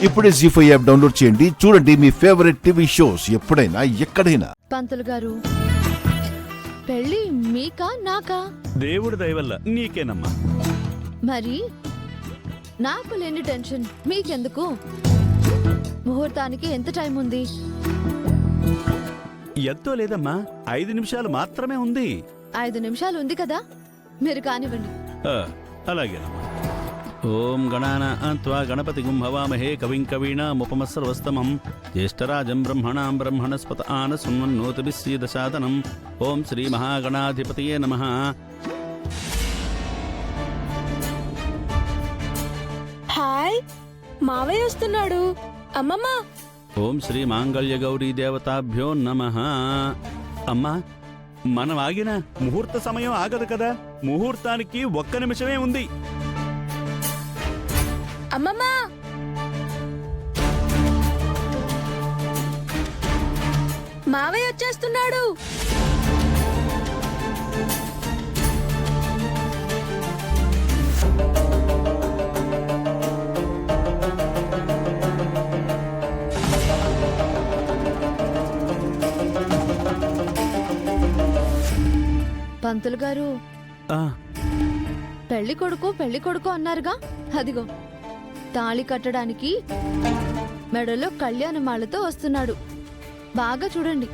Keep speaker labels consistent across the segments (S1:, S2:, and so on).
S1: ఇప్పుడే జీ5 app download చేయండి. చూడండి మీ ఫేవరెట్ టీవీ షోస్ ఎప్పుడైనా ఎక్కడైనా.
S2: పంతులు గారు, పెళ్ళి మీకా నాకా?
S3: దేవుడి దయవల్ల నీకేనమ్మా.
S2: మరి నాకు లేని టెన్షన్ మీకెందుకు? ముహూర్తానికి ఎంత టైం ఉంది?
S3: ఎంతో లేదమ్మా, 5 నిమిషాలు మాత్రమే ఉంది.
S2: 5 నిమిషాలు ఉంది కదా, మీరు కానివ్వండి.
S3: అలాగేనమ్మా. ఓం గణానాన్త్వా గణపతిగుం హవామహే కవిం కవీనాముపమస్సర్వస్తమం జ్యేష్ఠరాజం బ్రహ్మణాం బ్రహ్మణస్పత ఆనశృణ్వన్నోతిభిः సీదసాదనం. ఓం శ్రీ మహాగణాధిపతయే నమః.
S4: హాయ్, మావయ్య వస్తున్నాడు. అమ్మమ్మ.
S3: ఓం శ్రీ మాంగళ్య గౌరీ దేవతాభ్యో నమః. అమ్మా, మనం ఆగిన ముహూర్త సమయం ఆగదు కదా, ముహూర్తానికి 1 నిమిషమే ఉంది.
S4: అమ్మమ్మ. మావయ్య వచ్చేస్తున్నాడు.
S2: పంతులు గారు, పెళ్లి కొడుకు అన్నారుగా, అదిగో తాళి కట్టడానికి మెడలో కళ్యాణమాలతో వస్తున్నాడు. బాగా చూడండి.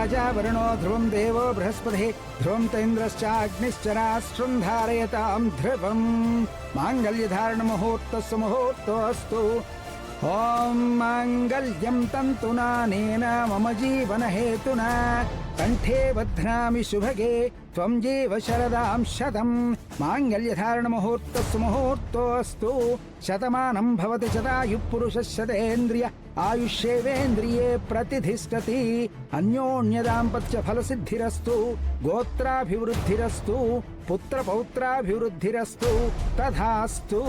S5: राजा वरुणो ध्रुवं देवो बृहस्पतिः ध्रुवं तैन्द्रश्चाग्निश्च राष्ट्रं धारयतां ध्रुवं माङ्गल्यधारणमुहूर्तस्य मुहूर्तोऽस्तु ॐ माङ्गल्यं तन्तुनानेन मम जीवनहेतुना कण्ठे बध्नामि शुभगे त्वं जीव शरदां शतं माङ्गल्यधारणमुहूर्तस्य मुहूर्तोऽस्तु शतमानं भवति शतायुः पुरुषः शतेन्द्रिय आयुष्येवेन्द्रिये प्रतिष्ठति अन्योन्यदाम्पत्य फलसिद्धिरस्तु गोत्राभिवृद्धिरस्तु पुत्रपौत्राभिवृद्धिरस्तु तथास्तु।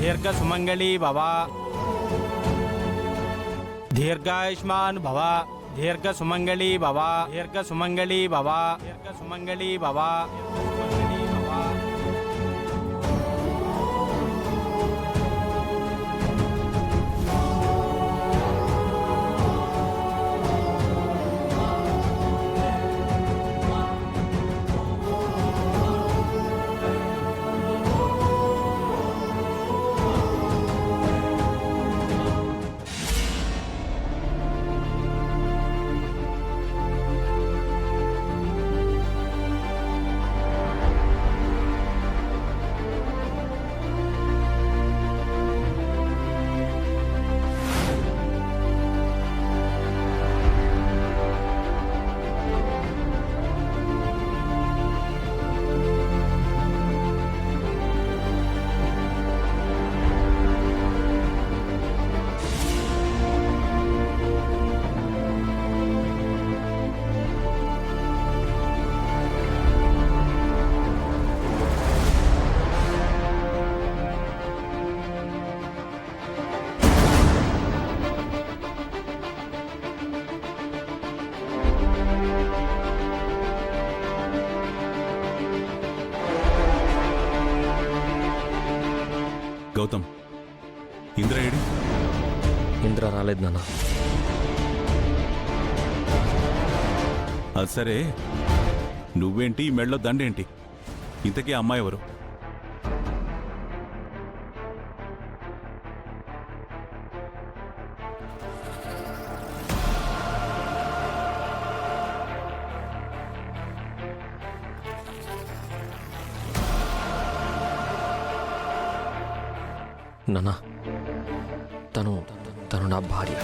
S6: दीर्घ सुमंगली भव, दीर्घायुष्मान भव, दीर्घ सुमंगली भव, दीर्घ सुमंगली भव, दीर्घ सुमंगली भव।
S7: గౌతమ్, ఇంద్ర ఏడి?
S8: ఇంద్ర రాలేదు నాన్న.
S7: అది సరే, నువ్వేంటి ఈ మెడలో దండేంటి? ఇంతకీ ఆ అమ్మాయి ఎవరు?
S8: నాన్న, తను తను నా భార్య.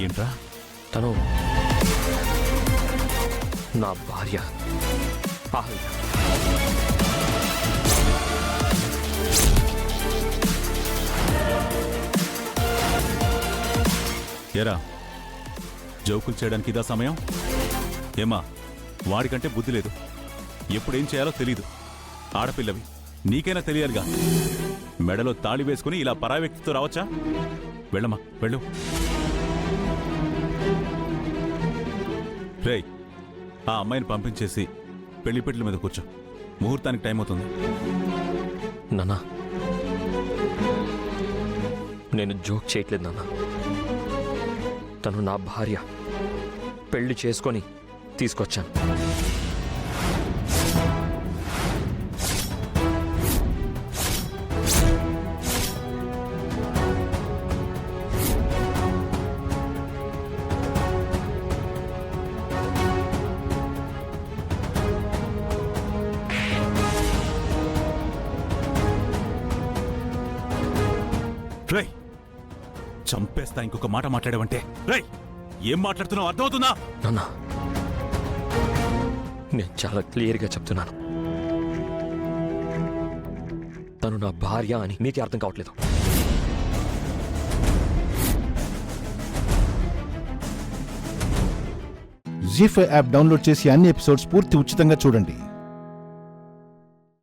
S7: ఏంట్రా?
S8: తను నా భార్య అహల్య.
S7: ఏరా, జోకులు చేయడానికి ఇదా సమయం? ఏమా, వాడికంటే బుద్ధి లేదు, ఎప్పుడేం చేయాలో తెలీదు. ఆడపిల్లవి, నీకైనా తెలియాలిగా. మెడలో తాళి వేసుకుని ఇలా పరాయి వ్యక్తితో రావచ్చా? వెళ్ళమ్మా, వెళ్ళు. రేయ్, ఆ అమ్మాయిని పంపించేసి పెళ్లిపెట్ల మీద కూర్చో. ముహూర్తానికి టైం అవుతుంది.
S8: నాన్న, నేను జోక్ చేయట్లేదు నాన్న. తను నా భార్య. పెళ్లి చేసుకొని తీసుకొచ్చాను.
S7: రేయ్, చంపేస్తా ఇంకొక మాట మాట్లాడావంటే. రేయ్, ఏం మాట్లాడుతున్నావు అర్థమవుతుందా?
S8: నాన్న, నేను చాలా క్లియర్గా చెప్తున్నాను. తను నా భార్య అని మీకే అర్థం కావట్లేదు.
S1: జీ5 యాప్ డౌన్లోడ్ చేసి అన్ని ఎపిసోడ్స్ పూర్తి ఉచితంగా చూడండి.